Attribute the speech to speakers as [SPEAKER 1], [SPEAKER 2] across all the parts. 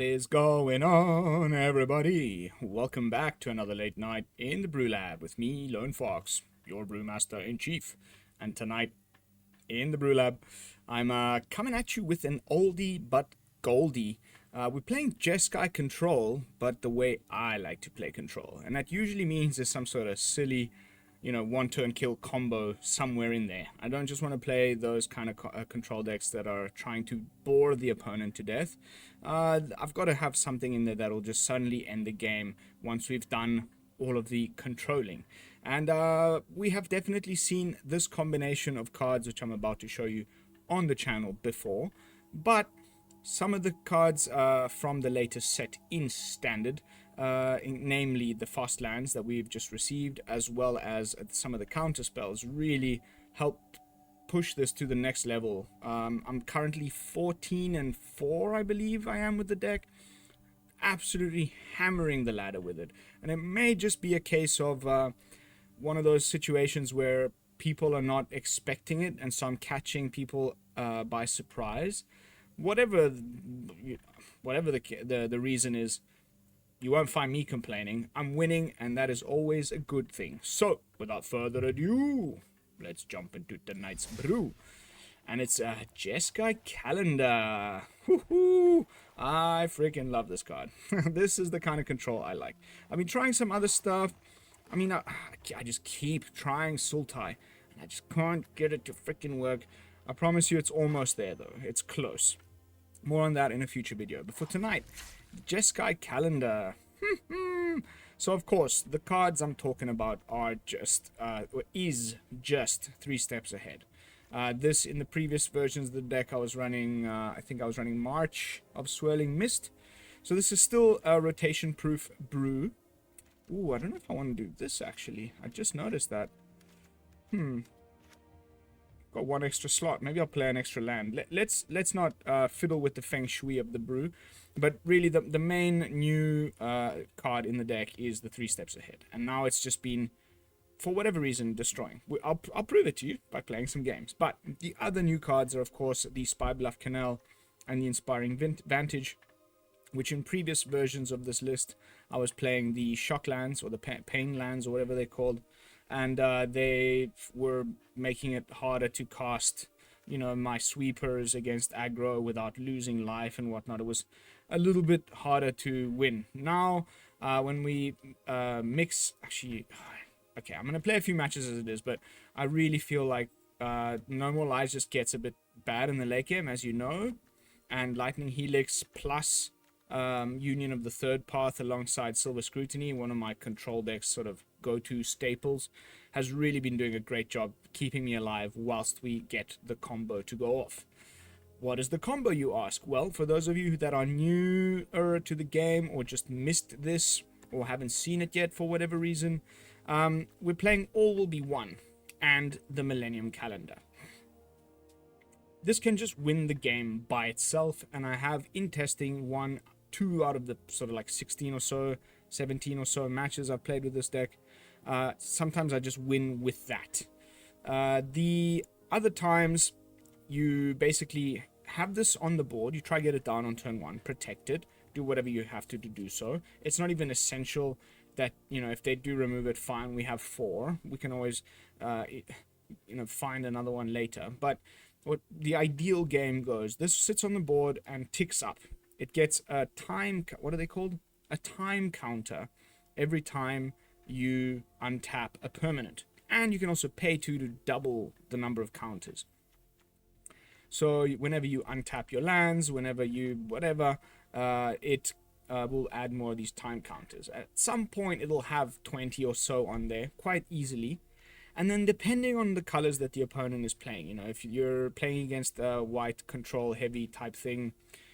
[SPEAKER 1] What is going on, everybody? Welcome back to another late night in the BrewLab with me, Lone Fox, your brewmaster in chief. And tonight in the BrewLab, I'm coming at you with an oldie but goldie. We're playing Jeskai Control, but the way I like to play Control, and that usually means there's some sort of silly, one-turn kill combo somewhere in there. I don't just want to play those kind of control decks that are trying to bore the opponent to death. I've got to have something in there that'll just suddenly end the game once we've done all of the controlling. And we have definitely seen this combination of cards, which I'm about to show you on the channel before. But some of the cards from the latest set in Standard, namely the fast lands that we've just received, as well as some of the counter spells, really helped push this to the next level. I'm currently 14-4, I believe I am with the deck. Absolutely hammering the ladder with it. And it may just be a case of one of those situations where people are not expecting it, and so I'm catching people by surprise. Whatever the reason is, you won't find me complaining. I'm winning, and that is always a good thing. So, without further ado, let's jump into tonight's brew. And it's a Jeskai Calendar. Woohoo! I freaking love this card. This is the kind of control I like. I've been trying some other stuff. I mean, I just keep trying Sultai, and I just can't get it to freaking work. I promise you it's almost there, though. It's close. More on that in a future video. But for tonight, Jeskai Calendar. So, of course, the cards I'm talking about are just, is just 3 steps ahead. This, in the previous versions of the deck, I was running, I think I was running March of Swirling Mist. So this is still a rotation-proof brew. Ooh, I don't know if I want to do this, actually. I just noticed that. Got 1 extra slot. Maybe I'll play an extra land. Let's not fiddle with the feng shui of the brew. But really, the main new card in the deck is the 3 steps ahead. And now it's just been, for whatever reason, destroying. I'll prove it to you by playing some games. But the other new cards are, of course, the Spirebluff Canal and the Inspiring Vantage, which in previous versions of this list, I was playing the shock lands, or the pain lands, or whatever they're called. And they were making it harder to cast, my sweepers against aggro without losing life and whatnot. It was a little bit harder to win. Now, when we mix, actually, okay, I'm going to play a few matches as it is, but I really feel like No More Lies just gets a bit bad in the late game, as you know. And Lightning Helix plus Union of the Third Path alongside Silver Scrutiny, one of my control decks sort of go-to staples, has really been doing a great job keeping me alive whilst we get the combo to go off. What is the combo, you ask? Well, for those of you that are newer to the game or just missed this or haven't seen it yet for whatever reason, we're playing All Will Be One and the Millennium Calendar. This can just win the game by itself, and I have in testing 2 out of the sort of like 16 or so, 17 or so matches I've played with this deck. Sometimes I just win with that. The other times, you basically have this on the board, you try to get it down on turn 1, protect it, do whatever you have to do so. It's not even essential that, if they do remove it, fine, we have 4. We can always, find another one later. But what the ideal game goes, this sits on the board and ticks up. It gets a time, what are they called? A time counter every time you untap a permanent. And you can also pay to double the number of counters. So whenever you untap your lands, whenever you whatever, it will add more of these time counters. At some point, it'll have 20 or so on there quite easily. And then depending on the colors that the opponent is playing, if you're playing against a white control heavy type thing,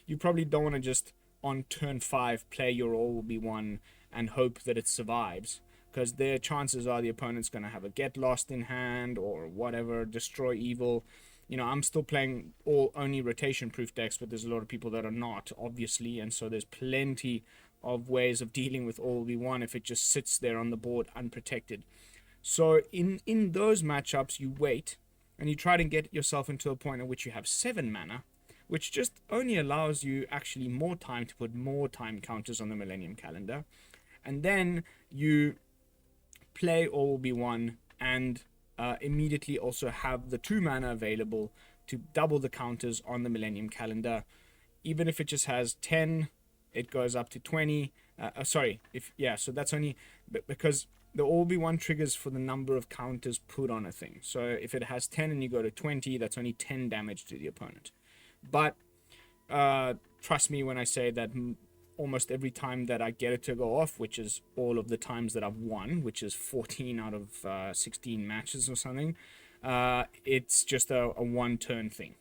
[SPEAKER 1] you probably don't want to just on turn 5 play your All Will Be One and hope that it survives, because their chances are the opponent's going to have a Get Lost in hand or whatever, Destroy Evil. I'm still playing only rotation proof decks, but there's a lot of people that are not, obviously, and so there's plenty of ways of dealing with All Will Be One if it just sits there on the board unprotected. So in those matchups, you wait and you try to get yourself into a point at which you have 7 mana, which just only allows you actually more time to put more time counters on the Millennium Calendar. And then you play All Will Be One and immediately also have the 2 mana available to double the counters on the Millennium Calendar. Even if it just has 10, it goes up to 20. So that's only because the All Will Be One triggers for the number of counters put on a thing. So if it has 10 and you go to 20, that's only 10 damage to the opponent. But trust me when I say that almost every time that I get it to go off, which is all of the times that I've won, which is 14 out of 16 matches or something, it's just a one-turn thing.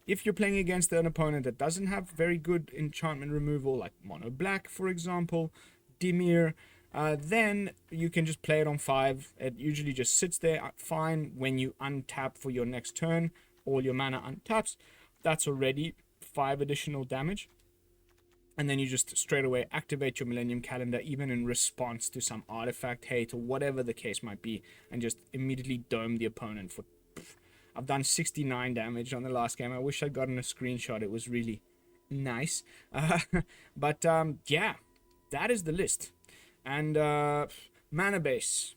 [SPEAKER 1] If you're playing against an opponent that doesn't have very good enchantment removal, like Mono Black, for example, Dimir, then you can just play it on 5. It usually just sits there fine. When you untap for your next turn, all your mana untaps. That's already 5 additional damage. And then you just straight away activate your Millennium Calendar, even in response to some artifact hate or whatever the case might be, and just immediately dome the opponent for... I've done 69 damage on the last game. I wish I'd gotten a screenshot. It was really nice. Yeah, that is the list. And mana base.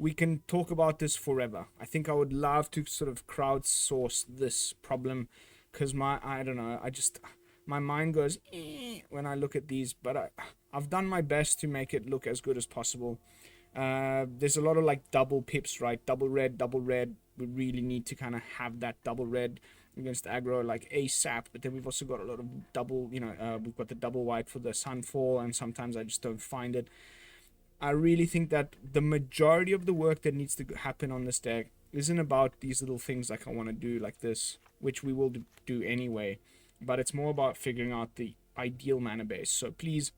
[SPEAKER 1] We can talk about this forever. I think I would love to sort of crowdsource this problem, because I don't know, my mind goes when I look at these, but I've done my best to make it look as good as possible. There's a lot of like double pips, right? Double red. We really need to kind of have that double red against aggro like ASAP, but then we've also got a lot of double, we've got the double white for the Sunfall, and sometimes I just don't find it. I really think that the majority of the work that needs to happen on this deck isn't about these little things like I want to do like this, which we will do anyway, but it's more about figuring out the ideal mana base. So please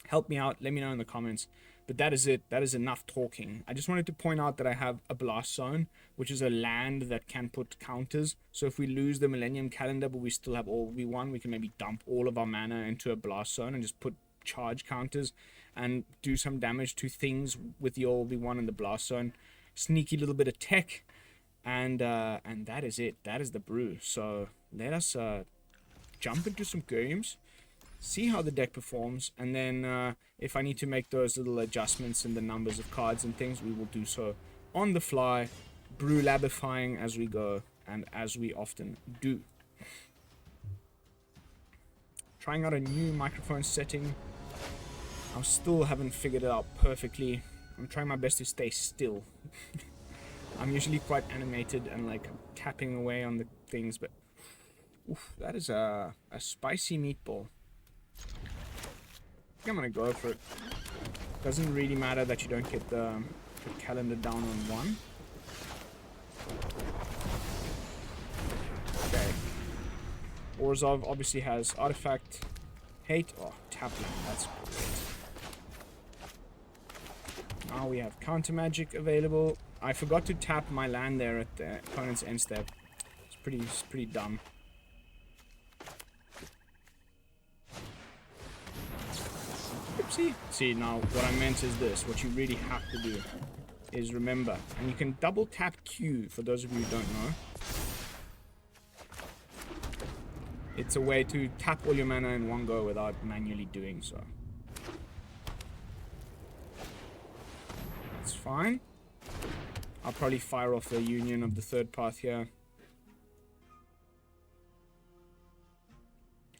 [SPEAKER 1] help me out, let me know in the comments. But that is it. That is enough talking. I just wanted to point out that I have a Blast Zone, which is a land that can put counters. So if we lose the Millennium Calendar, but we still have All We Want, we can maybe dump all of our mana into a Blast Zone and just put charge counters and do some damage to things with the All We Want in the Blast Zone. Sneaky little bit of tech, and that is it. That is the brew. So let us jump into some games, see how the deck performs, and then if I need to make those little adjustments in the numbers of cards and things, we will do so on the fly, BrewLabifying as we go, and as we often do. Trying out a new microphone setting. I still haven't figured it out perfectly. I'm trying my best to stay still. I'm usually quite animated and like tapping away on the things, but oof, that is a spicy meatball. I think I'm gonna go for it. Doesn't really matter that you don't get the calendar down on 1. Okay. Orzhov obviously has artifact hate. Oh, tap land. That's great. Now we have counter magic available. I forgot to tap my land there at the opponent's end step. It's pretty dumb. See, now what I meant is this. What you really have to do is remember, and you can double tap Q for those of you who don't know. It's a way to tap all your mana in one go without manually doing so. That's fine. I'll probably fire off the Union of the Third Path here.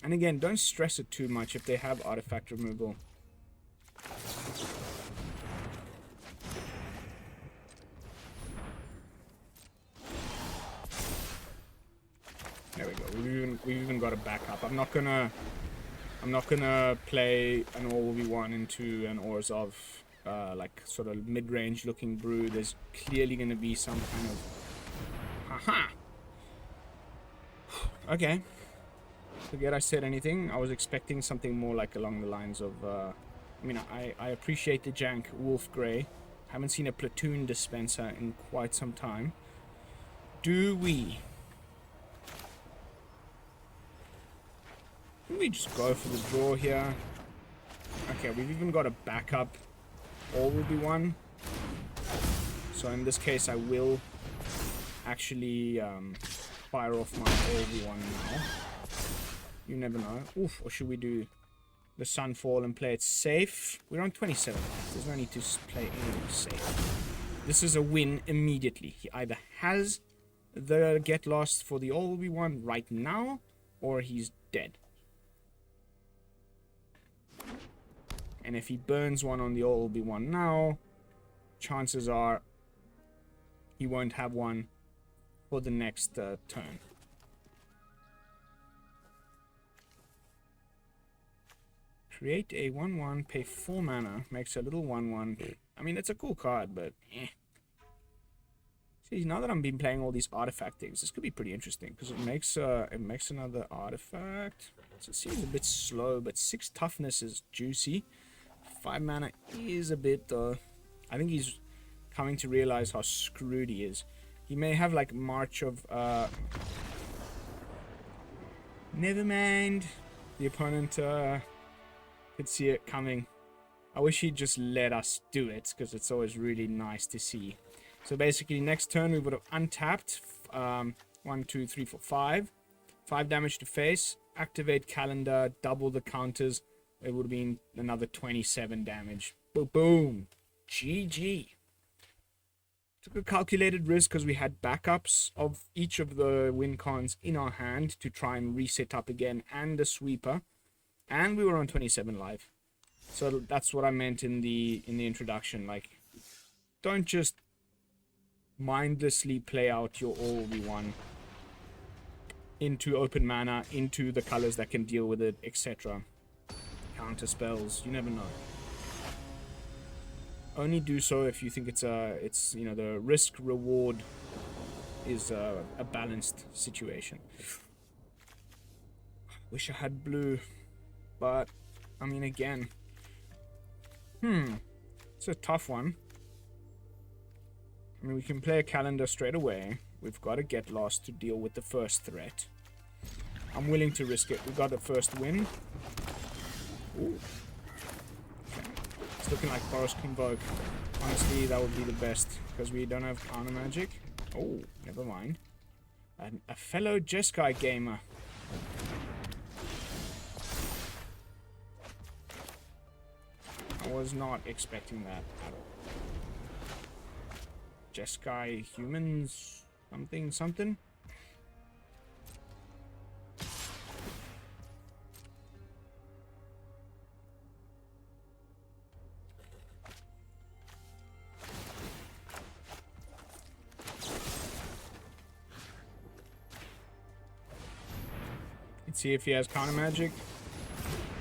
[SPEAKER 1] And again, don't stress it too much if they have artifact removal. There we go. We've even got a backup. I'm not gonna play an All We Want into an Orzhov like sort of mid-range looking brew. There's clearly gonna be some kind of haha. Okay. Forget I said anything. I was expecting something more like along the lines of I mean, I appreciate the jank Wolf Grey. Haven't seen a platoon dispenser in quite some time. Do we? Can we just go for the draw here? Okay, we've even got a backup. All will be one. So in this case, I will actually fire off my Orzhov now. You never know. Oof, or should we do the Sunfall and play it safe? We're on 27. There's no need to play anything safe. This is a win immediately. He either has the get lost for the Orzhov right now, or he's dead. And if he burns one on the Orzhov now, chances are he won't have one for the next turn. Create a 1/1, pay 4 mana, makes a little 1/1. I mean, it's a cool card, but eh. See, now that I've been playing all these artifact things, this could be pretty interesting because it makes another artifact. So it seems a bit slow, but 6 toughness is juicy. 5 mana is a bit though. I think he's coming to realize how screwed he is. He may have like March of never mind. The opponent could see it coming. I wish he'd just let us do it because it's always really nice to see. So basically next turn we would have untapped 1, 2, 3, 4, 5. 5 damage to face, activate calendar, double the counters. It would have been another 27 damage. Boom, boom. GG. Took a calculated risk because we had backups of each of the win cons in our hand to try and reset up again, and the sweeper. And we were on 27 live. So that's what I meant in the introduction. Like, don't just mindlessly play out your all-v1 into open mana, into the colors that can deal with it, etc. Counter spells, you never know. Only do so if you think it's you know, the risk reward is a balanced situation. Wish I had blue, but I mean, again, it's a tough one. I mean, we can play a calendar straight away. We've got to get lost to deal with the first threat. I'm willing to risk it. We got the first win. Ooh. Okay. It's looking like Boros Convoke. Honestly, that would be the best because we don't have counter magic. Oh, never mind. A fellow Jeskai gamer. I was not expecting that at all. Jaskai humans, something. Let's see if he has counter magic.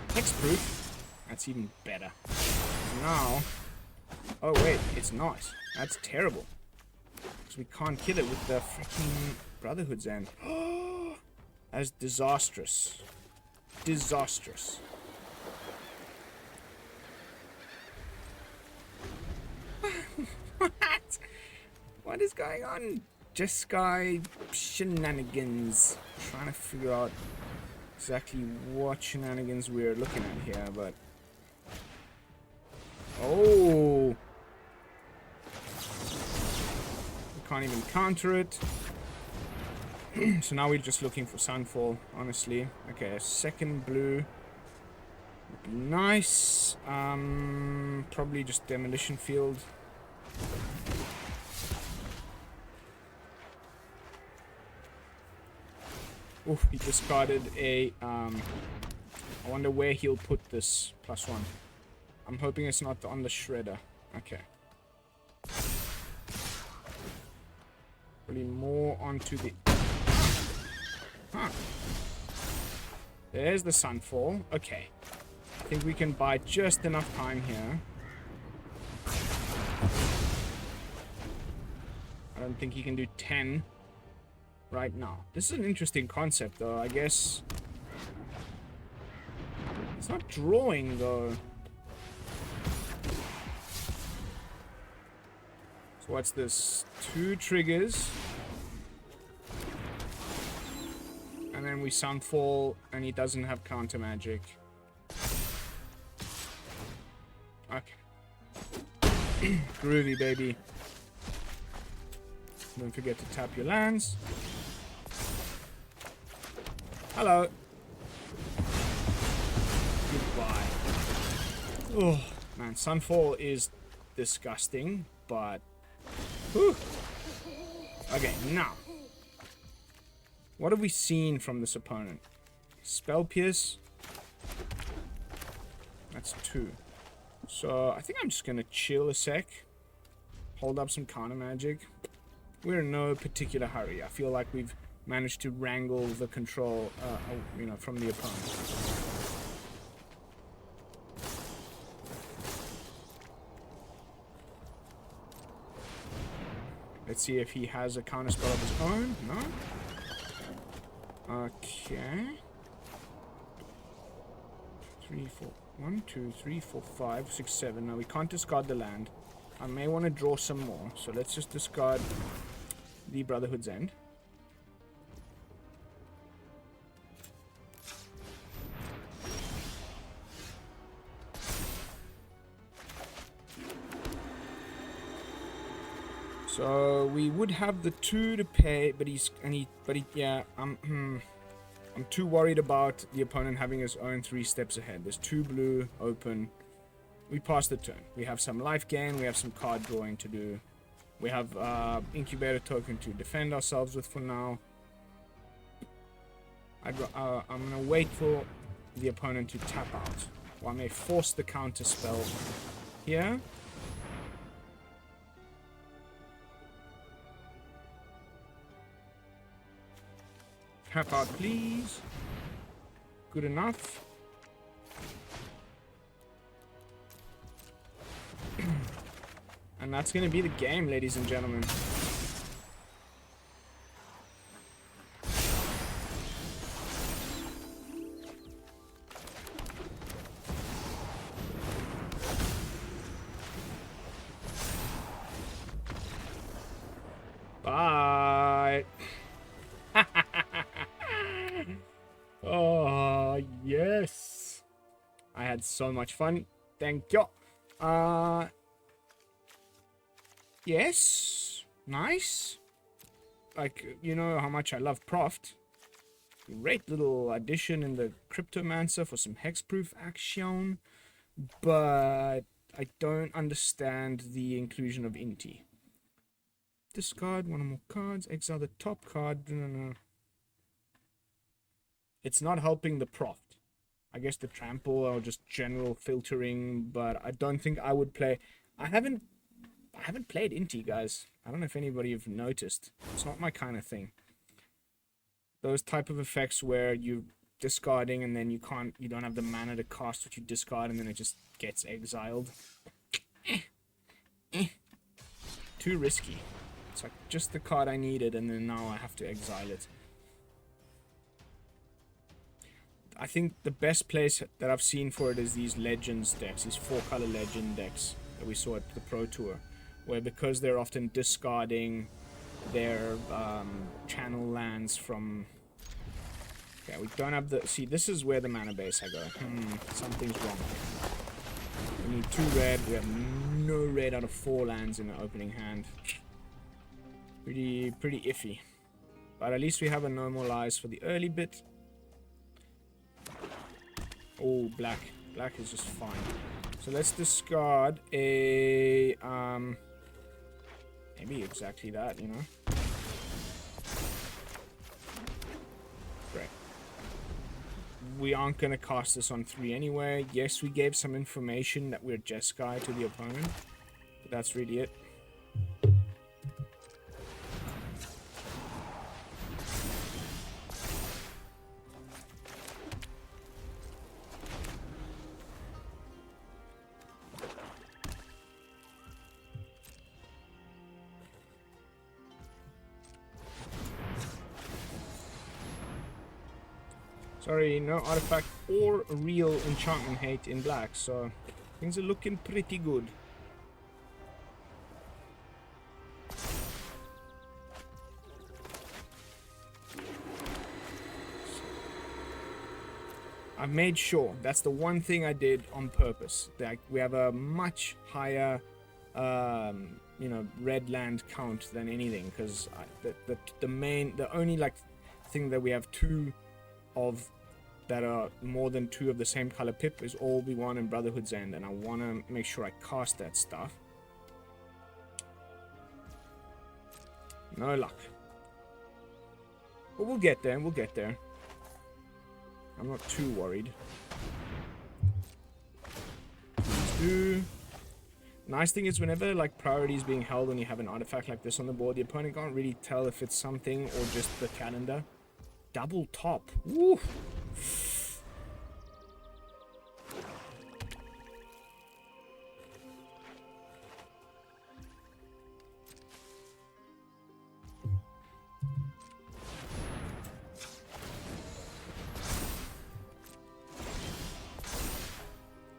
[SPEAKER 1] Hexproof. That's even better. Now, oh wait, it's not. That's terrible. Because we can't kill it with the freaking Brotherhood's end. That's disastrous. Disastrous. What? What is going on? Jeskai shenanigans. Trying to figure out exactly what shenanigans we're looking at here, but... Oh! Can't even counter it. So now we're just looking for Sunfall, honestly. Okay, a second blue would be nice. Probably just Demolition Field. Oof, he discarded a... I wonder where he'll put this +1. I'm hoping it's not on the shredder. Okay. More onto the... Huh. There's the Sunfall. Okay. I think we can buy just enough time here. I don't think he can do 10 right now. This is an interesting concept, though. I guess... It's not drawing, though. What's this? 2 triggers. And then we Sunfall, and he doesn't have counter magic. Okay. Groovy, baby. Don't forget to tap your lands. Hello. Goodbye. Oh, man, Sunfall is disgusting, but... Whew. Okay, now. What have we seen from this opponent? Spell Pierce. That's 2. So, I think I'm just gonna chill a sec. Hold up some counter magic. We're in no particular hurry. I feel like we've managed to wrangle the control, you know, from the opponent. Let's see if he has a counter spell of his own. No? Okay. 3, 4. 1, 2, 3, 4, 5, 6, 7. Now we can't discard the land. I may want to draw some more. So let's just discard the Brotherhood's End. So we would have the 2 to pay, but yeah, I'm too worried about the opponent having his own 3 steps ahead. There's 2 blue open. We pass the turn. We have some life gain. We have some card drawing to do. We have incubator token to defend ourselves with for now. I'm gonna wait for the opponent to tap out. Or I may force the counter spell here. Tap out, please. Good enough. And that's going to be the game, ladies and gentlemen. Bye. Oh, yes. I had so much fun. Thank you. Yes. Nice. Like, you know how much I love Proft. Great little addition in the Cryptomancer for some hexproof action. But I don't understand the inclusion of Inti. Discard one or more cards. Exile the top card. No. It's not helping the Proft. I guess the trample or just general filtering, but I don't think I would play. I haven't played Inti, guys. I don't know if anybody have noticed. It's not my kind of thing. Those type of effects where you're discarding and then you don't have the mana to cast what you discard and then it just gets exiled. Too risky. It's like just the card I needed and then now I have to exile it. I think the best place that I've seen for it is these Legends decks, these 4-color Legend decks that we saw at the Pro Tour, where because they're often discarding their channel lands from... Okay, we don't have the... See, this is where the mana base I go. Something's wrong. We need 2 red, we have no red out of 4 lands in the opening hand. Pretty iffy. But at least we have a normalize for the early bit. Oh, black. Black is just fine. So let's discard a... maybe exactly that, you know? Great. We aren't going to cast this on 3 anyway. Yes, we gave some information that we're Jeskai to the opponent. But that's really it. Sorry, no artifact or real enchantment hate in black, so things are looking pretty good. I've made sure, that's the one thing I did on purpose, that we have a much higher, you know, red land count than anything, because the only like thing that we have 2 of that are more than 2 of the same color pip is all we want in Brotherhood's End, and I want to make sure I cast that stuff. No luck. But we'll get there, we'll get there. I'm not too worried. Please do. Nice thing is whenever like priority is being held when you have an artifact like this on the board, the opponent can't really tell if it's something or just the calendar. Double top. Woo!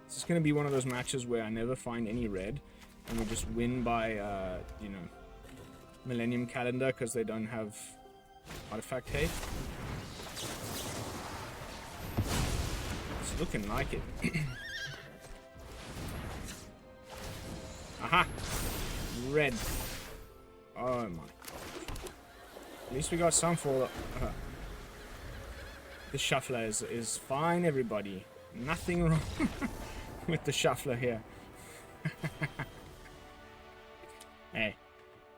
[SPEAKER 1] This is going to be one of those matches where I never find any red and we just win by, you know, Millennium Calendar because they don't have artifact hate. It's looking like it. Aha! Red. Oh my. At least we got Sunfall. The shuffler is fine, everybody. Nothing wrong with the shuffler here. Hey.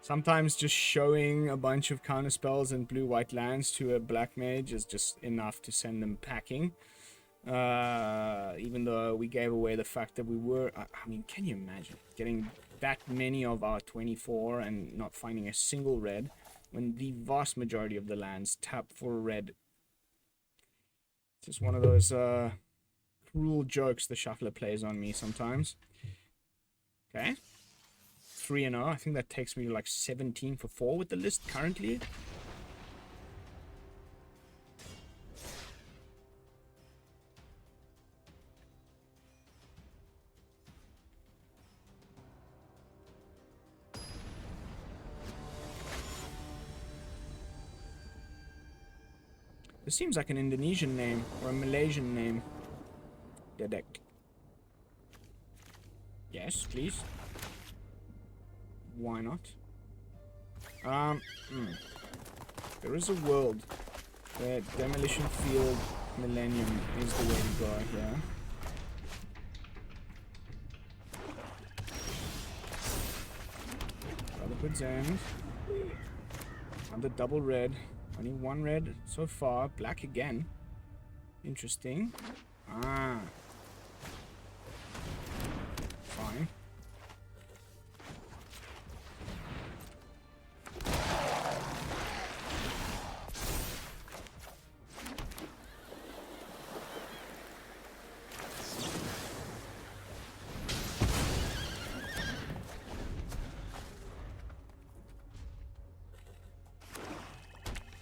[SPEAKER 1] Sometimes just showing a bunch of counter spells and blue-white lands to a black mage is just enough to send them packing. Even though we gave away the fact that we were... I mean, can you imagine getting that many of our 24 and not finding a single red when the vast majority of the lands tap for a red? It's just one of those cruel jokes the shuffler plays on me sometimes. Okay. 3-0. I think that takes me to like 17 for 4 with the list currently. This seems like an Indonesian name or a Malaysian name. Dedek. Yes, please. Why not? There is a world where Demolition Field Millennium is the way to go here. Brotherhood's End. Another double red. Only one red so far. Black again. Interesting. Ah. Fine.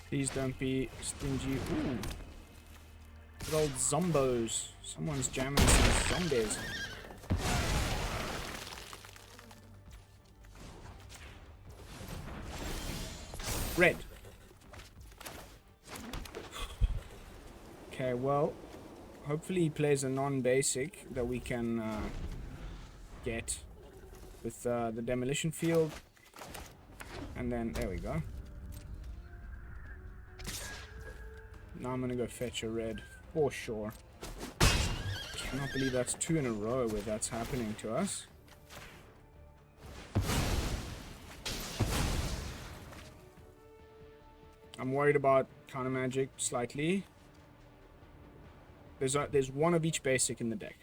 [SPEAKER 1] Please don't be stingy. Ooh. Good old zombos. Someone's jamming some zombies. Red. Okay, well, hopefully he plays a non-basic that we can get with the Demolition Field. And then, there we go. Now I'm gonna go fetch a red, for sure. Cannot believe that's 2 in a row where that's happening to us. I'm worried about counter magic slightly. There's one of each basic in the deck.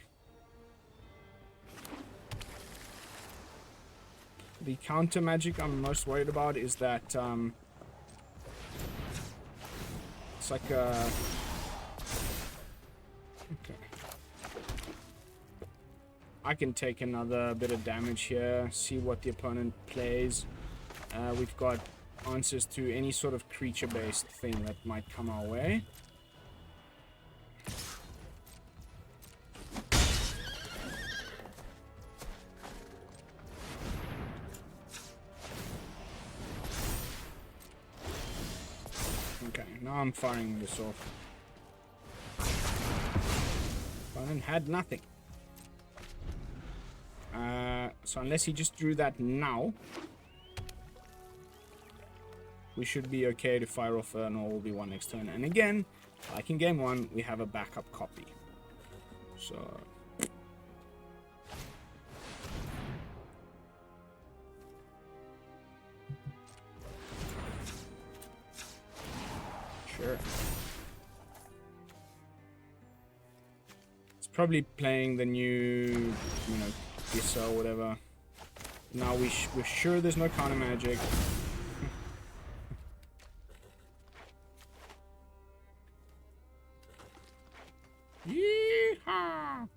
[SPEAKER 1] The counter magic I'm most worried about is that it's like a... Okay. I can take another bit of damage here, see what the opponent plays. We've got answers to any sort of creature-based thing that might come our way. Now I'm firing this off. Opponent had nothing. So unless he just drew that now, we should be okay to fire off an all be one next turn. And again, like in game 1, we have a backup copy. So sure. It's probably playing the new, you know, Gissa or whatever. Now we're sure there's no counter magic. Yeehaw!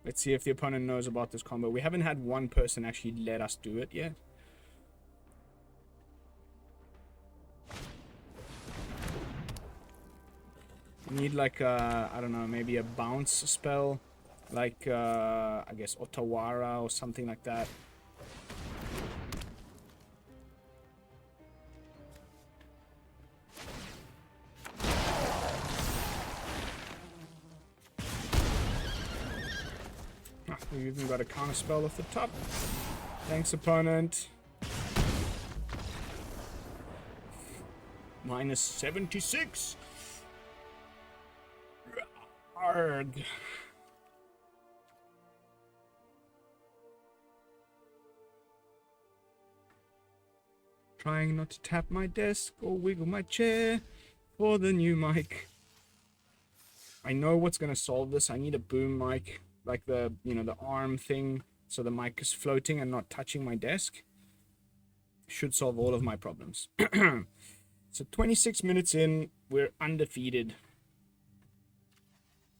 [SPEAKER 1] Let's see if the opponent knows about this combo. We haven't had one person actually let us do it yet. We need like a, I don't know, maybe a bounce spell. Like, I guess Otawara or something like that. We even got a counter spell off the top. Thanks, opponent. Minus 76. Arg. Trying not to tap my desk or wiggle my chair for the new mic. I know what's gonna solve this. I need a boom mic. Like the, you know, the arm thing, so the mic is floating and not touching my desk. Should solve all of my problems. So 26 minutes in, we're undefeated.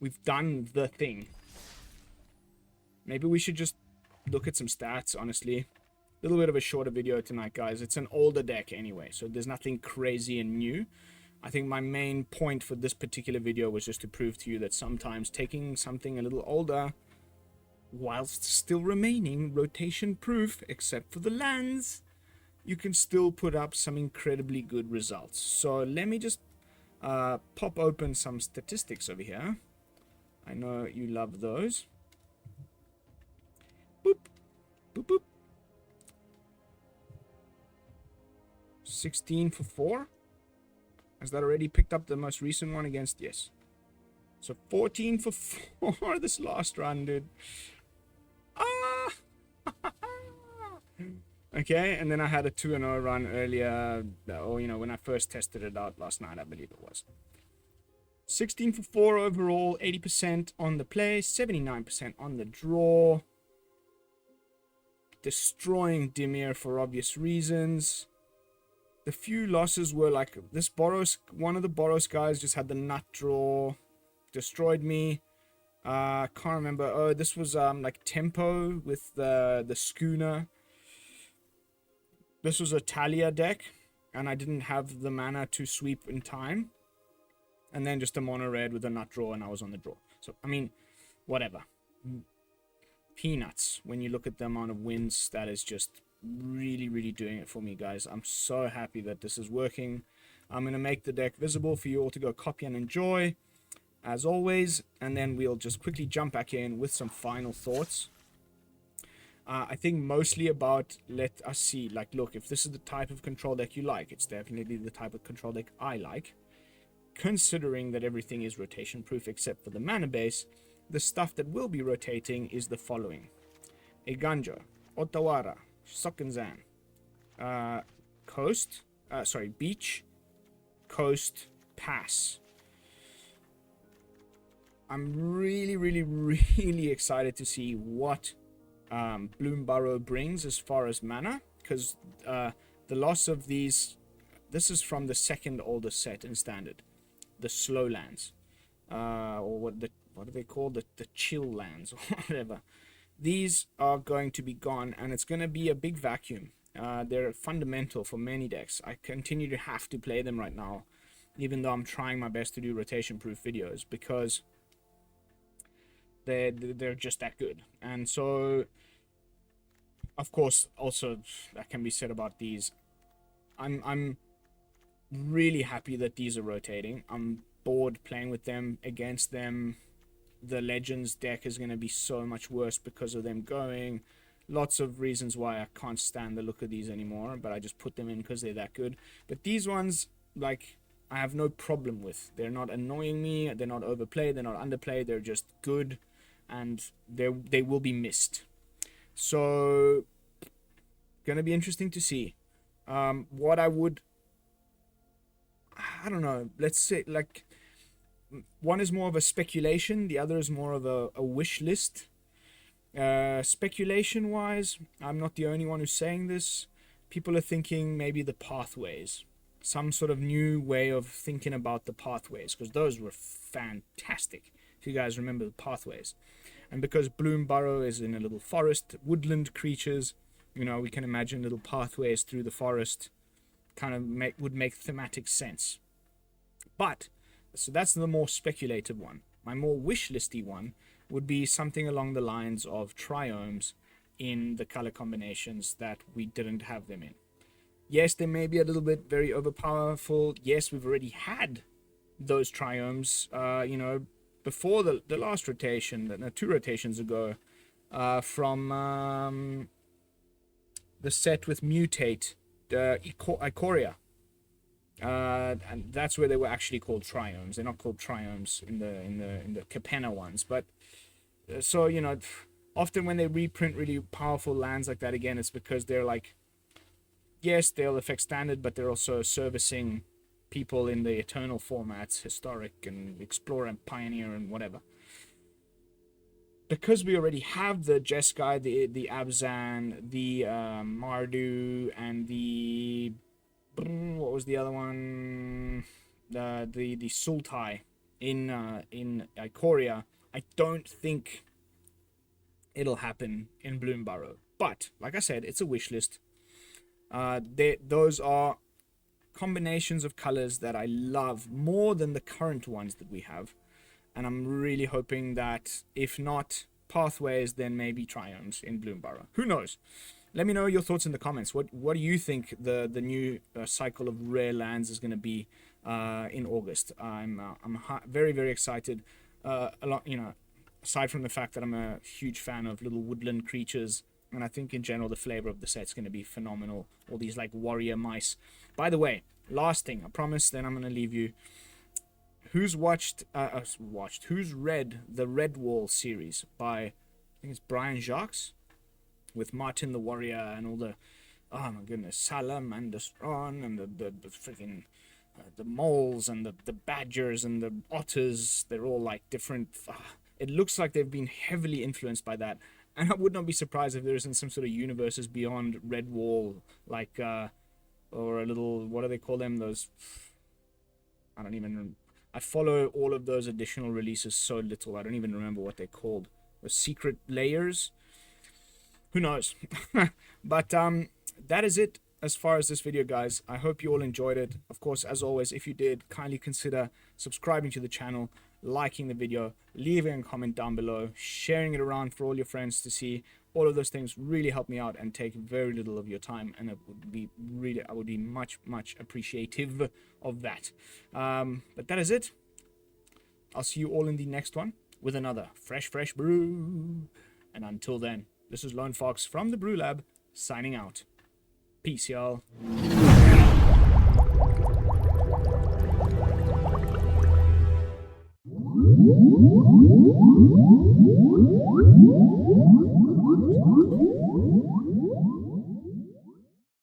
[SPEAKER 1] We've done the thing. Maybe we should just look at some stats, honestly. A little bit of a shorter video tonight, guys. It's an older deck anyway, so there's nothing crazy and new. I think my main point for this particular video was just to prove to you that sometimes taking something a little older, whilst still remaining rotation proof, except for the lands, you can still put up some incredibly good results. So let me just pop open some statistics over here. I know you love those. Boop, boop, boop. 16 for 4. Has that already picked up the most recent one against? Yes. So 14 for 4 this last run, dude. Ah! Okay, and then I had a 2-0 run earlier, or, you know, when I first tested it out last night, I believe it was. 16 for 4 overall, 80% on the play, 79% on the draw. Destroying Dimir for obvious reasons. The few losses were like this Boros, one of the Boros guys just had the nut draw, destroyed me. Can't remember. Oh, this was like Tempo with the schooner. This was a Talia deck, and I didn't have the mana to sweep in time. And then just a mono red with a nut draw, and I was on the draw. So I mean, whatever. Peanuts when you look at the amount of wins. That is just really doing it for me, guys. I'm so happy that this is working. I'm going to make the deck visible for you all to go copy and enjoy, as always, and then we'll just quickly jump back in with some final thoughts. I think mostly about, let us see, like, look, if this is the type of control deck you like, it's definitely the type of control deck I like. Considering that everything is rotation proof except for the mana base, the stuff that will be rotating is the following: Eiganjo, Otawara, Sokenzan, Beach, Coast, Pass. I'm really excited to see what Bloom Burrow brings as far as mana, because the loss of these, this is from the second oldest set in Standard, the slow lands, or what are they called, the chill lands or whatever. These are going to be gone, and it's going to be a big vacuum. They're fundamental for many decks. I continue to have to play them right now, even though I'm trying my best to do rotation-proof videos, because they're just that good. And so, of course, also that can be said about these. I'm really happy that these are rotating. I'm bored playing with them, against them. The Legends deck is going to be so much worse because of them going. Lots of reasons why I can't stand the look of these anymore, but I just put them in because they're that good. But these ones, like, I have no problem with. They're not annoying me, they're not overplayed, they're not underplayed, they're just good, and they will be missed. So, gonna be interesting to see. What I don't know, let's say, like, one is more of a speculation, the other is more of a wish list. Speculation wise, I'm not the only one who's saying this. People are thinking maybe the pathways, some sort of new way of thinking about the pathways, because those were fantastic, if you guys remember the pathways. And because Bloom Burrow is in a little forest, woodland creatures, you know, we can imagine little pathways through the forest, kind of would make thematic sense. But so that's the more speculative one. My more wish listy one would be something along the lines of triomes in the color combinations that we didn't have them in. Yes, they may be a little bit very overpowerful. Yes, we've already had those triomes, you know, before the last rotation, 2 rotations ago, from the set with Mutate, Ikoria. And that's where they were actually called triomes. They're not called triomes in the Capenna ones, but so, you know, often when they reprint really powerful lands like that again, it's because they're like, yes, they'll affect standard, but they're also servicing people in the eternal formats, historic and explorer and pioneer and whatever. Because we already have the Jeskai, the Abzan, the Mardu, and the what was the other one? The Sultai in Ikoria. I don't think it'll happen in Bloom Burrow. But like I said, it's a wish list. Those are combinations of colors that I love more than the current ones that we have. And I'm really hoping that if not pathways, then maybe triomes in Bloom Burrow. Who knows? Let me know your thoughts in the comments. What do you think the new cycle of rare lands is going to be in August? I'm very, very excited. You know, aside from the fact that I'm a huge fan of little woodland creatures, and I think in general the flavor of the set's going to be phenomenal. All these like warrior mice. By the way, last thing, I promise, then I'm going to leave you. Who's who's read the Redwall series by, I think it's Brian Jacques, with Martin the Warrior and all the, oh my goodness, Salam and the Strawn and the freaking the moles and the badgers and the otters. They're all like different. It looks like they've been heavily influenced by that, and I would not be surprised if there isn't some sort of universes beyond Redwall, like or a little, what do they call them, those, I don't even, I follow all of those additional releases so little, I don't even remember what they're called. The secret layers, who knows. But that is it as far as this video, guys. I hope you all enjoyed it. Of course, as always, if you did, kindly consider subscribing to the channel, liking the video, leaving a comment down below, sharing it around for all your friends to see. All of those things really help me out and take very little of your time, and it would be really, I would be much appreciative of that. But that is it. I'll see you all in the next one with another fresh brew. And until then, this is Lone Fox from the BrewLab signing out. Peace, y'all.
[SPEAKER 2] Woo!